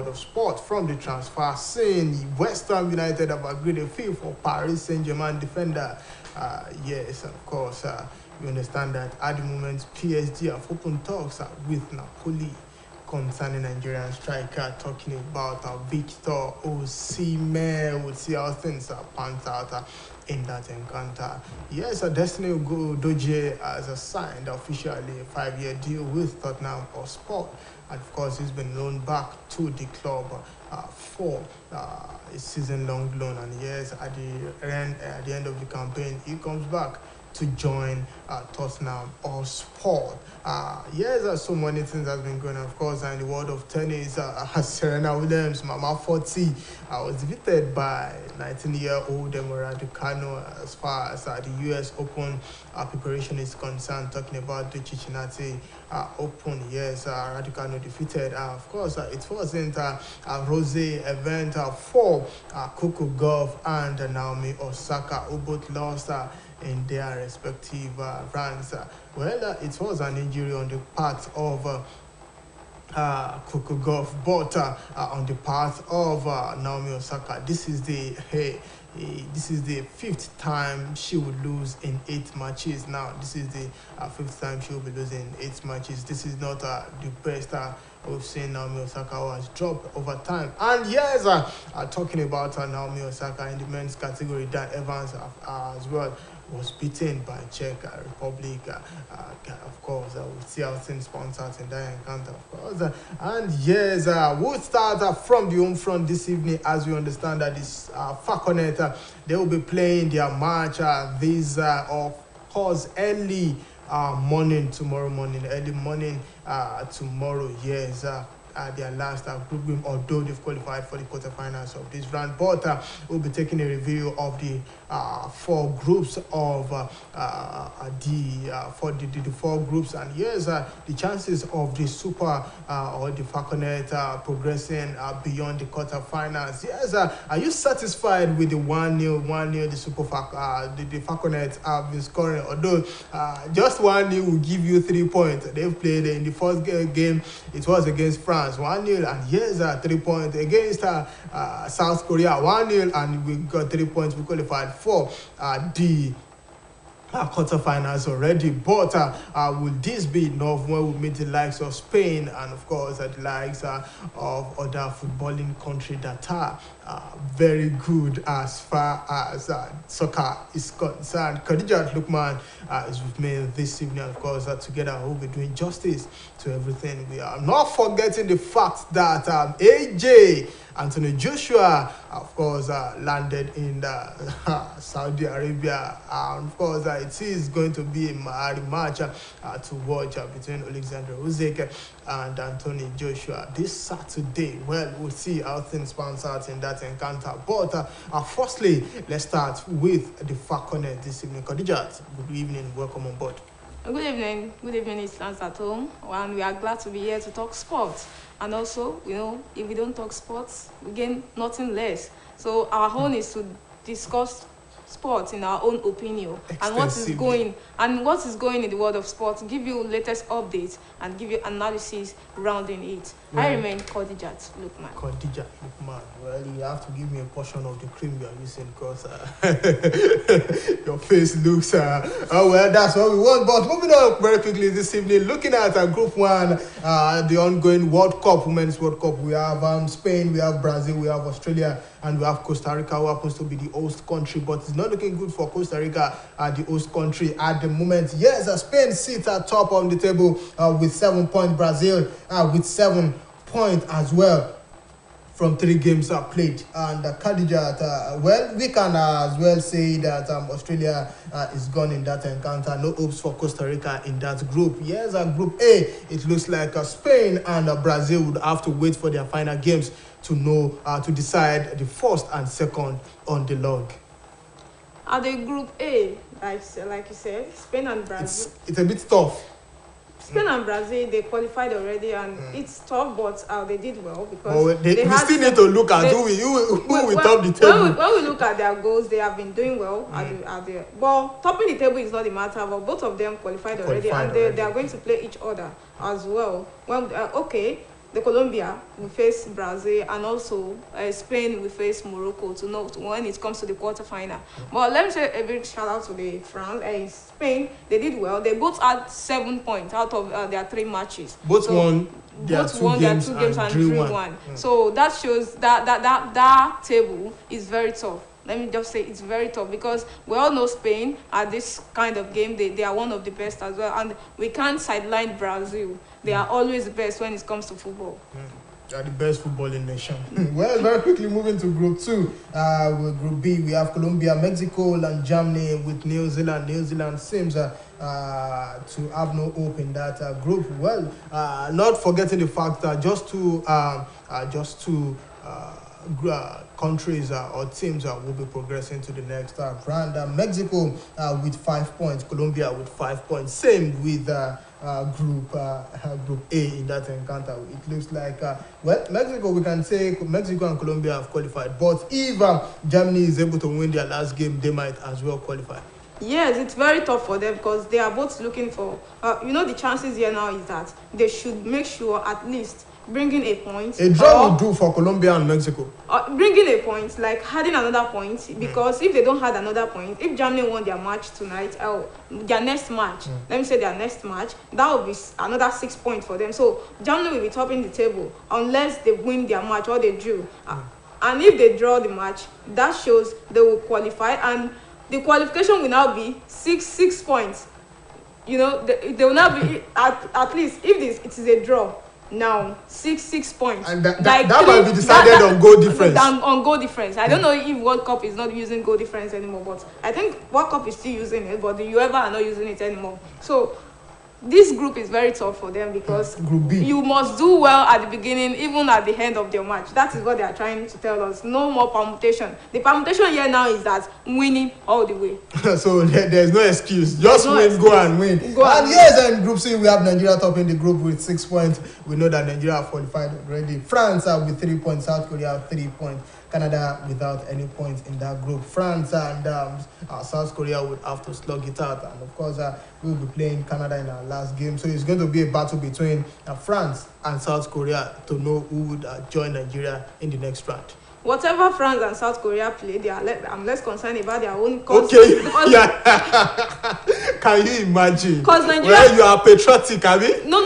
world of sport. From the transfer scene, West Ham United have agreed a fee for Paris Saint-Germain defender. Yes, of course, you understand that at the moment PSG have opened talks with Napoli concerning Nigerian striker, talking about Victor Osimhen. We'll see how things pans out in that encounter. Yes, Destiny Udogie has signed officially a 5-year deal with Tottenham Hotspur, and of course he's been loaned back to the club for a season-long loan. And yes, at the end of the campaign, he comes back to join Tottenham Hotspur. Yes, so many things have been going on, of course, in the world of tennis. Serena Williams, Mama 40, was defeated by 19-year-old Emma Raducanu as far as the US Open preparation is concerned. Talking about the Cincinnati Open, yes, Raducanu defeated. Of course, it wasn't a rose event for Coco Gauff and Naomi Osaka, who both lost in their respective ranks. It was an injury on the part of Coco Gauff, but on the part of Naomi Osaka, this is the 5th time she would lose in 8 matches. Now, this is the 5th time she will be losing in 8 matches. This is not the best we've seen Naomi Osaka, who has dropped over time. And yes, talking about Naomi Osaka in the men's category, Dan Evans as well was beaten by Czech Republic. Of course, we'll see how things sponsor out in that encounter, of course. And yes, we'll start from the home front this evening, as we understand that this Falconet, they will be playing their match of course, early morning tomorrow. Yes. Their last group game, although they've qualified for the quarterfinals of this round. But we'll be taking a review of the 4 groups of the 4 groups, and yes, the chances of the Super or the Falconet progressing beyond the quarterfinals. Yes, are you satisfied with the 1-0 the Super the Falconet have been scoring? Although just 1-0 will give you 3 points. They've played in the first game, it was against France. 1-0, and here's 3 points against South Korea. 1-0, and we got 3 points. We qualified for the quarterfinals already. But will this be enough when we meet the likes of Spain and of course the likes of other footballing countries that are very good as far as soccer is concerned? Khadija Lukman is with me this evening. Of course, together we'll be doing justice to everything. We are not forgetting the fact that AJ Anthony Joshua, of course, landed in Saudi Arabia. Of course, it is going to be a rematch to watch between Alexander Usyk and Anthony Joshua this Saturday. Well, we'll see how things pan out in that encounter. But firstly, let's start with the Falconet this evening. Khadijat, good evening. Welcome on board. Good evening. Good evening, it's Lance at home, and we are glad to be here to talk sports. And also, if we don't talk sports, we gain nothing less. So our own is to discuss sports in our own opinion and what is going in the world of sports, give you latest updates and give you analysis surrounding it. I remain Khadijat Lukman. Khadija Lukman. Well, you have to give me a portion of the cream you are using, because your face looks well, that's what we want. But moving on very quickly this evening, looking at Group 1, the ongoing World Cup, Women's World Cup. We have Spain, we have Brazil, we have Australia, and we have Costa Rica, who happens to be the host country. But it's not looking good for Costa Rica, the host country at the moment. Yes, Spain sits at top on the table with 7 points. Brazil with 7 points as well from 3 games played. And Khadija, well, we can as well say that Australia is gone in that encounter. No hopes for Costa Rica in that group. Yes, Group A, it looks like Spain and Brazil would have to wait for their final games to know to decide the first and second on the log. At the Group A, like you said, Spain and Brazil. It's a bit tough. Spain and Brazil, they qualified already, and it's tough, but they did well because we still need to look at who will top the table. When we look at their goals, they have been doing well. But topping the table is not the matter. But both of them qualified already, and they are going to play each other as well. Well, the Colombia will face Brazil, and also Spain will face Morocco to know when it comes to the quarterfinal. But let me say a big shout out to the France. Spain, they did well. They both had 7 points out of their 3 matches. Both won their two games and drew one. So that shows that table is very tough. Let me just say it's very tough, because we all know Spain at this kind of game, they are one of the best as well, and we can't sideline Brazil. They are always the best when it comes to football. They are the best footballing nation. Well, very quickly moving to Group 2. With Group B, we have Colombia, Mexico, and Germany with New Zealand. New Zealand seems to have no hope in that group. Well, not forgetting the fact that just two countries or teams will be progressing to the next round. Mexico with 5 points, Colombia with 5 points. Same with Group A in that encounter. It looks like Mexico, we can say Mexico and Colombia have qualified. But if Germany is able to win their last game, they might as well qualify. Yes, it's very tough for them, because they are both looking for. The chances here now is that they should make sure at least bringing a point. A draw will do for Colombia and Mexico. Bringing a point, like adding another point, because if they don't add another point, if Germany won their match tonight, their next match, let me say their next match, that will be another 6 points for them. So Germany will be topping the table unless they win their match or they drew. And if they draw the match, that shows they will qualify, and the qualification will now be six points. They will now be at least, if it is a draw. Now 6 points, and that might be decided on goal difference. On goal difference, I don't know if World Cup is not using goal difference anymore, but I think World Cup is still using it, but the UEFA are not using it anymore. So this group is very tough for them, because Group B, you must do well at the beginning, even at the end of your match. That is what they are trying to tell us. No more permutation. The permutation here now is that winning all the way. So there's no excuse. Just win, excuse. go and win. Yes, and Group C, we have Nigeria topping the group with 6 points. We know that Nigeria have qualified already. France with 3 points. South Korea have 3 points. Canada without any points in that group. France and South Korea would have to slug it out, and of course we will be playing Canada in our last game. So it's going to be a battle between France and South Korea to know who would join Nigeria in the next round. Whatever France and South Korea play, I'm less concerned about their own. Okay, yeah. Can you imagine? Because Nigeria, well, you are patriotic, have you? No.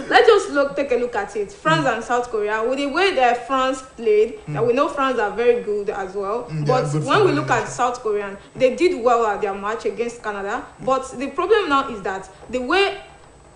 Let's just take a look at it. France and South Korea, with the way that France played, that we know France are very good as well. But when we look at South Korean, they did well at their match against Canada. But the problem now is that the way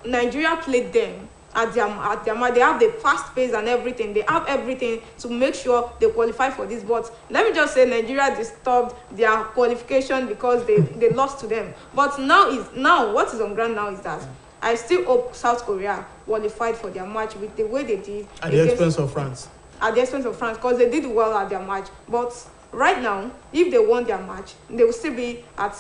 Nigeria played them at their match, they have the fast pace and everything. They have everything to make sure they qualify for this. But let me just say, Nigeria disturbed their qualification because they lost to them. But now what is on ground now is that I still hope South Korea qualified for their match with the way they did. At the expense of France. At the expense of France, because they did well at their match. But right now, if they won their match, they will still be at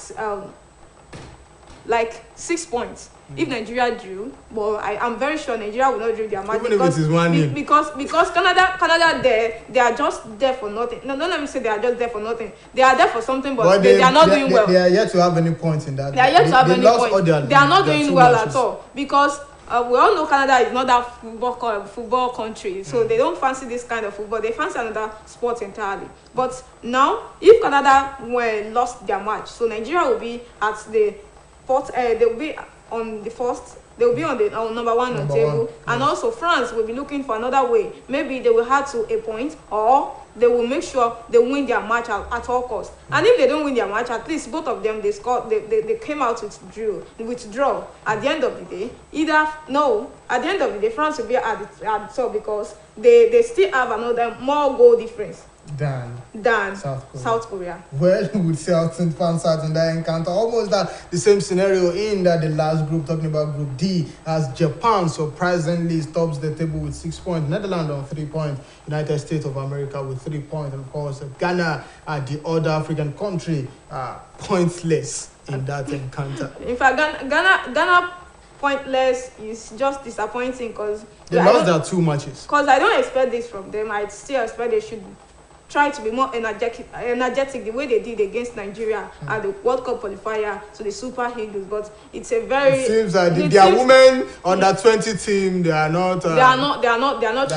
like 6 points. If Nigeria drew, well, I'm very sure Nigeria will not drew their match. Even if it is 1-0. Because Canada they are just there for nothing. No, don't let me say they are just there for nothing. They are there for something, but they are not doing well. They are yet to have any points in that. They are yet to have any points. They are not doing well at all, because we all know Canada is not that football country, so they don't fancy this kind of football. They fancy another sport entirely. But now, if Canada lost their match, so Nigeria will be at the fourth. They will be on the first. They will be on the number one on the table, and also France will be looking for another way. Maybe they will have to a point, or they will make sure they win their match at all costs. And if they don't win their match, at least both of them they came out with draw. At the end of the day, at the end of the day, France will be at the top, because they still have another more goal difference than South Korea. Well, we would see how St. fans out in that encounter. Almost the same scenario in the last group, talking about Group D, as Japan surprisingly tops the table with 6 points, Netherlands on 3 points, United States of America with 3 points, and of course Ghana, the other African country, pointless in that encounter. In fact, Ghana pointless is just disappointing, because they lost their 2 matches. Because I don't expect this from them. I still expect they should try to be more energetic the way they did against Nigeria at the World Cup qualifier to the Super Eagles. But it's a very. It seems that their women on that 20 team, they are not. They are not trying not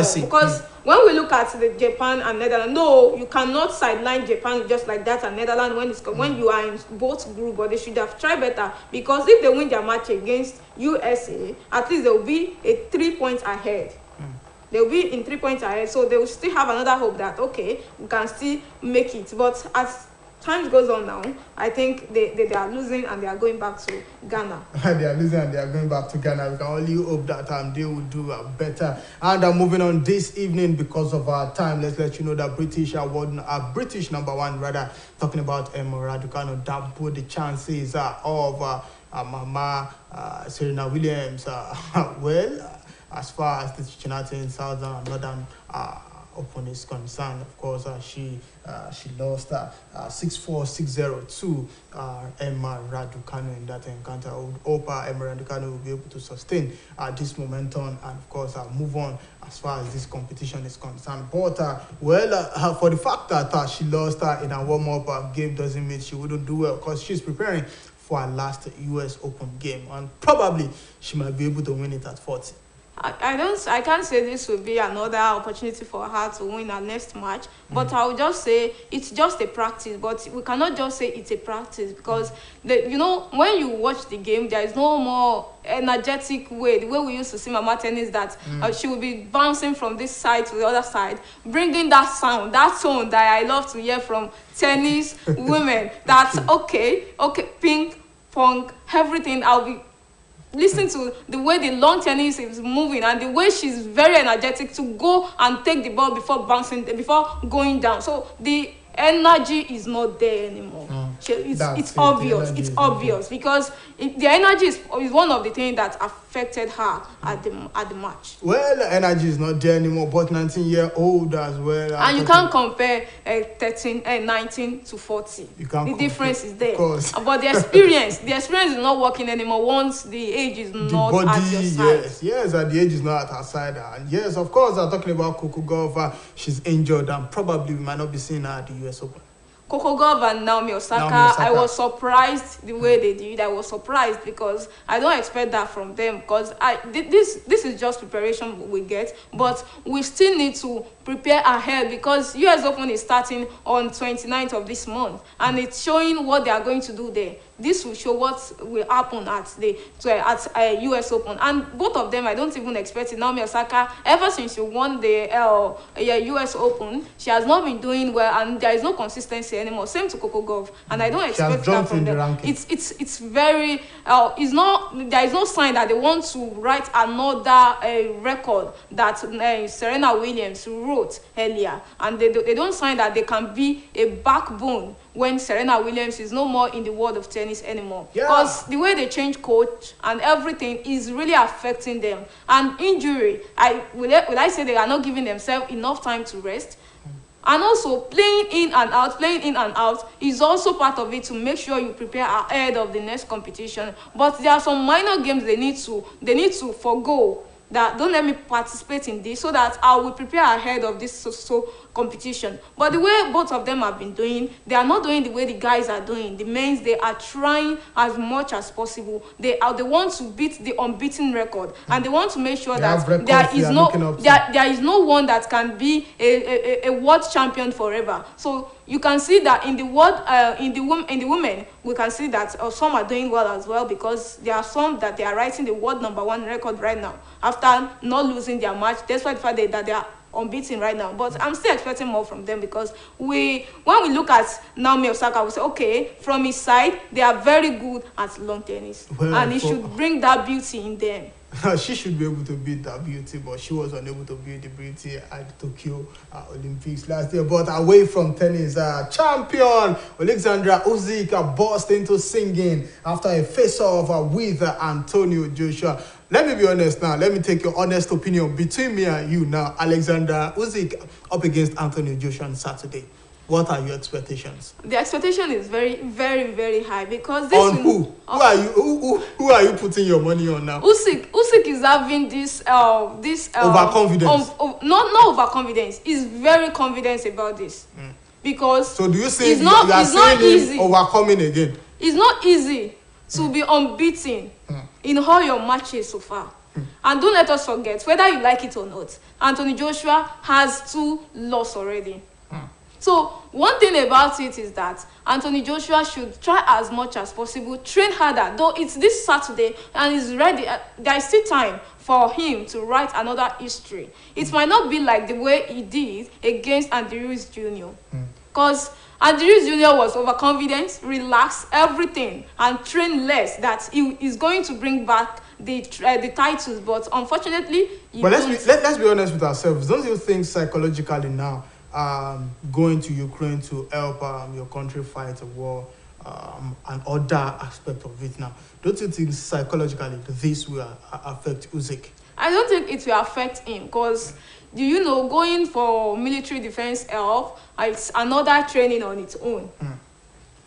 spicy. Because when we look at the Japan and Netherlands, no, you cannot sideline Japan just like that and Netherlands when you are in both group. But they should have tried better, because if they win their match against USA, at least they will be 3 points ahead. They will be in 3 points ahead, so they will still have another hope that okay, we can still make it. But as time goes on now, I think they are losing and they are going back to Ghana. They are losing and they are going back to Ghana. We can only hope that they will do better. And moving on this evening, because of our time, let's let you know that British number one, rather, talking about Emma Raducanu, that put the chances of Mama Serena Williams. Well, as far as the Cincinnati in Southern and Northern Open is concerned, of course, she lost 6-4, 6-0 to Emma Raducanu in that encounter. I would hope Emma Raducanu will be able to sustain this momentum and, of course, move on as far as this competition is concerned. But, for the fact that she lost in a warm-up game doesn't mean she wouldn't do well, because she's preparing for her last US Open game, and probably she might be able to win it at 40. I can't say this will be another opportunity for her to win her next match, but I will just say it's just a practice. But we cannot just say it's a practice, because when you watch the game, there is no more energetic way, the way we used to see Mama Tennis, that she will be bouncing from this side to the other side, bringing that sound, that tone that I love to hear from tennis women. That's okay, ping pong, everything. I'll be listen to the way the long tennis is moving and the way she's very energetic to go and take the ball before going down. So the energy is not there anymore. It's obvious. It's obvious, because the energy is one of the things that affected her at the match. Well, energy is not there anymore, but 19-year-old as well. And you can't compare 19 to 40. The difference is there. But the experience is not working anymore once the age is not at your side. Yes, and the age is not at her side. And yes, of course, I'm talking about Coco Gauff. She's injured and probably we might not be seeing her at the US Open. Coco Gauff and Naomi Osaka, I was surprised the way they did. I was surprised because I don't expect that from them, because this is just preparation we get, but we still need to prepare ahead, because US Open is starting on 29th of this month and it's showing what they are going to do there. This will show what will happen at US Open, and both of them I don't even expect it. Naomi Osaka, ever since she won the US Open, she has not been doing well and there is no consistency anymore. Same to Coco Gauff, and I don't expect that from them. It's very there is no sign that they want to write another record that Serena Williams wrote earlier, and they don't sign that they can be a backbone when Serena Williams is no more in the world of tennis anymore. Because the way they change coach and everything is really affecting them. And injury, will I say they are not giving themselves enough time to rest? And also playing in and out is also part of it, to make sure you prepare ahead of the next competition. But there are some minor games they need to forgo, that don't let me participate in this, so that I will prepare ahead of this competition. But the way both of them have been doing, they are not doing the way the guys are doing. The men's, they are trying as much as possible. They want to beat the unbeaten record, and they want to make sure that there is no one that can be a world champion forever. So you can see that in the world, in the women, we can see that some are doing well as well, because there are some that they are writing the world #1 record right now after not losing their match, despite the fact that they are unbeaten right now. But I'm still expecting more from them, because when we look at Naomi Osaka, we say, okay, from his side, they are very good at long tennis, and he should bring that beauty in them. She should be able to beat that beauty, but she was unable to beat the beauty at the Tokyo Olympics last year. But away from tennis, champion Alexandra Usyk burst into singing after a face-off with Antonio Joshua. Let me be honest now. Let me take your honest opinion between me and you now. Alexandra Usyk up against Antonio Joshua on Saturday. What are your expectations? The expectation is very, very, very high because this on who? Who are you putting your money on now? Usyk is having this overconfidence. Not overconfidence. He's very confident about this. Because so do you say you are seeing him overcoming again? It's not easy to be unbeaten in all your matches so far. And don't let us forget, whether you like it or not, Anthony Joshua has 2 losses already. So one thing about it is that Anthony Joshua should try as much as possible, train harder. Though it's this Saturday and he's ready, there is still time for him to write another history. It might not be like the way he did against Andy Ruiz Jr. Because Andy Ruiz Jr. was overconfident, relaxed, everything, and trained less. That he is going to bring back the titles, but unfortunately, but let's be honest with ourselves. Don't you think psychologically now? Going to Ukraine to help your country fight a war and other aspect of it now. Don't you think psychologically this will affect Usyk? I don't think it will affect him because, do you know, going for military defense help, it's another training on its own.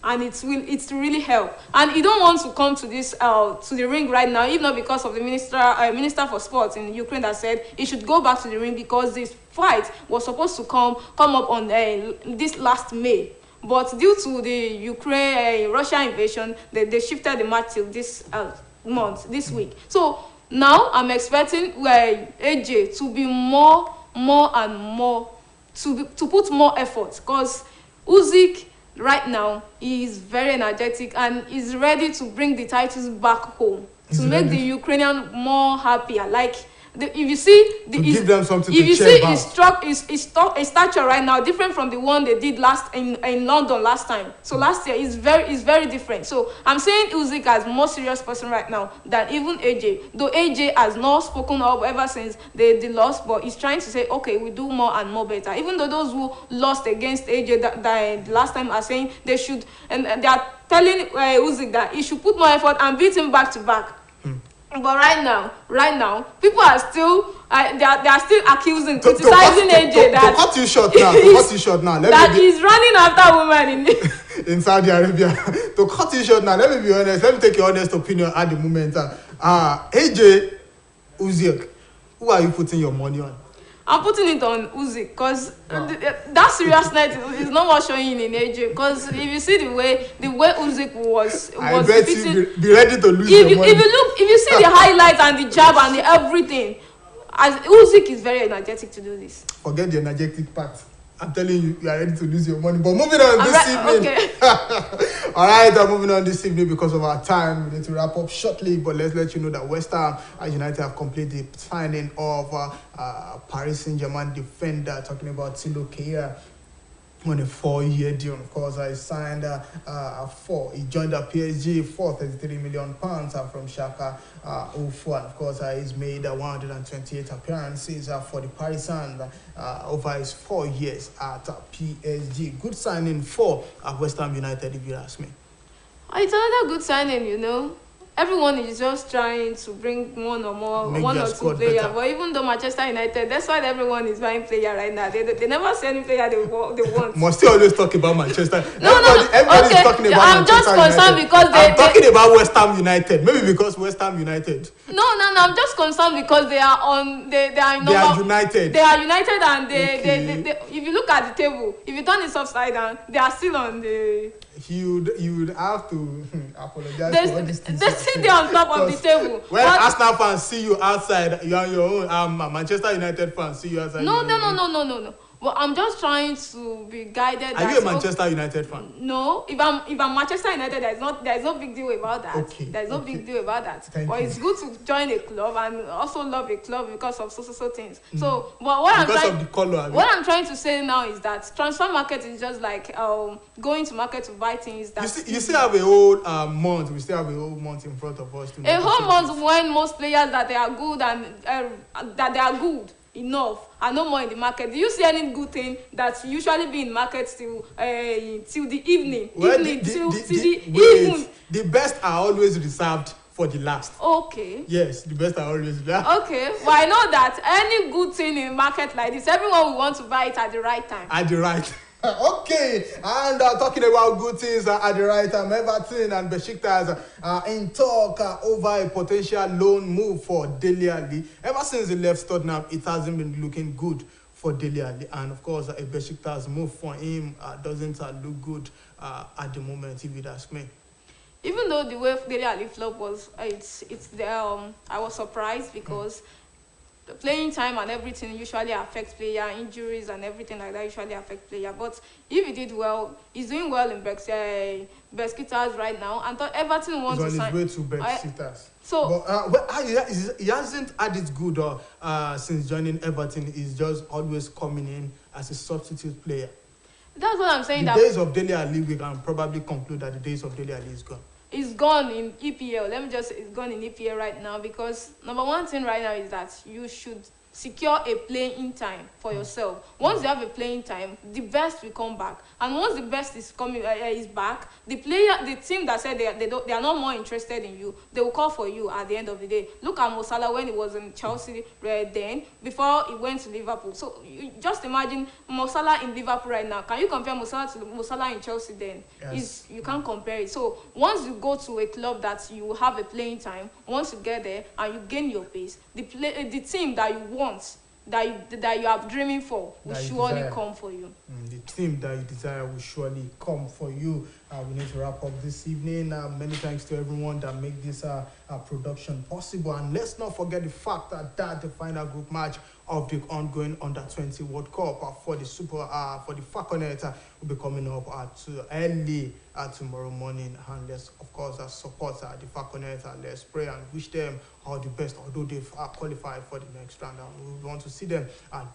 And it's really help. And he don't want to come to this to the ring right now, if not because of the minister for sports in Ukraine that said he should go back to the ring because this fight was supposed to come up on this last May. But due to the Ukraine Russia invasion, they shifted the match till this this week. So now I'm expecting AJ to be more and more to put more effort because Usyk right now he is very energetic and is ready to bring the titles back home to make the Ukrainian more happier. Like if you see give them something if to you cheer see his stature right now different from the one they did in London last time. So last year is very different. So I'm saying Usyk as more serious person right now than even AJ. Though AJ has not spoken up ever since the loss, but he's trying to say, okay, we do more and more better. Even though those who lost against AJ that last time are saying they should, and they are telling Usyk that he should put more effort and beat him back to back. But right now, people are still they are still accusing, criticizing AJ that to cut you short now. He's running after women in Saudi Arabia. To cut you short now, let me be honest. Let me take your honest opinion at the moment. AJ Usyk, who are you putting your money on? I'm putting it on Usyk because that seriousness is not what showing in AJ. Because if you see the way Usyk was I bet beating, you be ready to lose your money. If you see the highlights and the jab and the everything, as Usyk is very energetic to do this. Forget the energetic part. I'm telling you, you are ready to lose your money. But moving on this evening. Okay. All right, I'm moving on this evening because of our time. We need to wrap up shortly, but let's let you know that West Ham United have completed the signing of Paris Saint-Germain defender, talking about Thilo Kehrer, on a 4-year deal. Of course, I signed he joined the PSG for £33 million from Schalke 04. Of course, he's made 128 appearances for the Parisians over his 4 years at PSG. Good signing for West Ham United, if you ask me. It's another good signing, you know. Everyone is just trying to bring one or two players. But even though Manchester United, that's why everyone is buying player right now. They never see any player they want. Must still always talk about Manchester. Everybody is talking about I'm Manchester just concerned United. because I'm talking about West Ham United. Maybe because West Ham United. No. I'm just concerned because they are united. They are united and they if you look at the table, if you turn it upside down, they are still on the. You would have to apologize for all these things. They sit there on top of the table. When Arsenal fans see you outside, you are your own. Manchester United fans see you outside. No. Well, I'm just trying to be guided. Are you a Manchester United fan? No. If I'm Manchester United, there's no big deal about that. Okay. There's no big deal about that. But it's good to join a club and also love a club because of so things. So, but what I'm trying to say now is that transfer market is just like going to market to buy things. That you still have a whole month. We still have a whole month in front of us. A whole month when most players that they are good and that they are good enough and no more in the market. Do you see any good thing that usually be in market till the evening? The best are always reserved for the last. Okay. Yes, the best are always reserved. Okay. Well, I know that any good thing in market like this, everyone will want to buy it at the right time. At the right. Okay, and talking about good things at the right time, Everton and Besiktas in talk over a potential loan move for Dele Alli. Ever since he left Tottenham, it hasn't been looking good for Dele Alli, and of course, a Besiktas move for him doesn't look good at the moment, if you'd ask me. Even though the way Dele Alli flop was, it's there. I was surprised because the playing time and everything usually affects player, injuries and everything like that usually affect player. But if he did well, he's doing well in Besiktas right now, and thought Everton wants to sign. He's on his way to Besiktas. So, he hasn't had it good since joining Everton. He's just always coming in as a substitute player. That's what I'm saying. The days of Dele Alli, we can probably conclude that the days of Dele Alli is gone. It's gone in EPL. It's gone in EPL right now because number one thing right now is that you should secure a playing time for yourself. Once you have a playing time, the best will come back, and once the best is coming is back, the team that said they are not more interested in you, they will call for you at the end of the day. Look at Mo Salah when he was in Chelsea then before he went to Liverpool. So you just imagine Mo Salah in Liverpool right now. Can you compare Mo Salah to Mo Salah in Chelsea then? Yes. You can't compare it. So once you go to a club that you have a playing time, once you get there and you gain your pace, the team that you want, that you are dreaming for will surely come for you. The team that you desire will surely come for you. We need to wrap up this evening. Many thanks to everyone that make this production possible. And let's not forget the fact that the final group match of the ongoing Under-20 World Cup for the Falconet will be coming up early tomorrow morning. And let's, of course, support the Falconet. Let's pray and wish them all the best, although they've qualified for the next round. We want to see them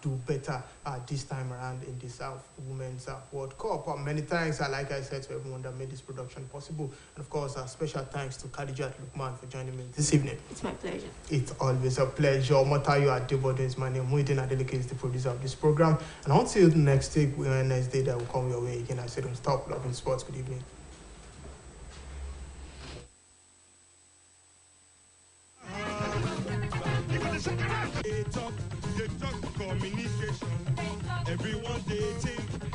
do better this time around in this Women's World Cup. Many thanks, like I said, to everyone that made this production possible. And of course, special thanks to Khadijat Lukman for joining me this evening. It's my pleasure. It's always a pleasure. Motayo Adebodo is my name. Muhyiddin Adeleke is the producer of this program. And until next week, Wednesday, that will come your way again. I said, don't stop loving sports. Good evening. They talk communication. Everyone they think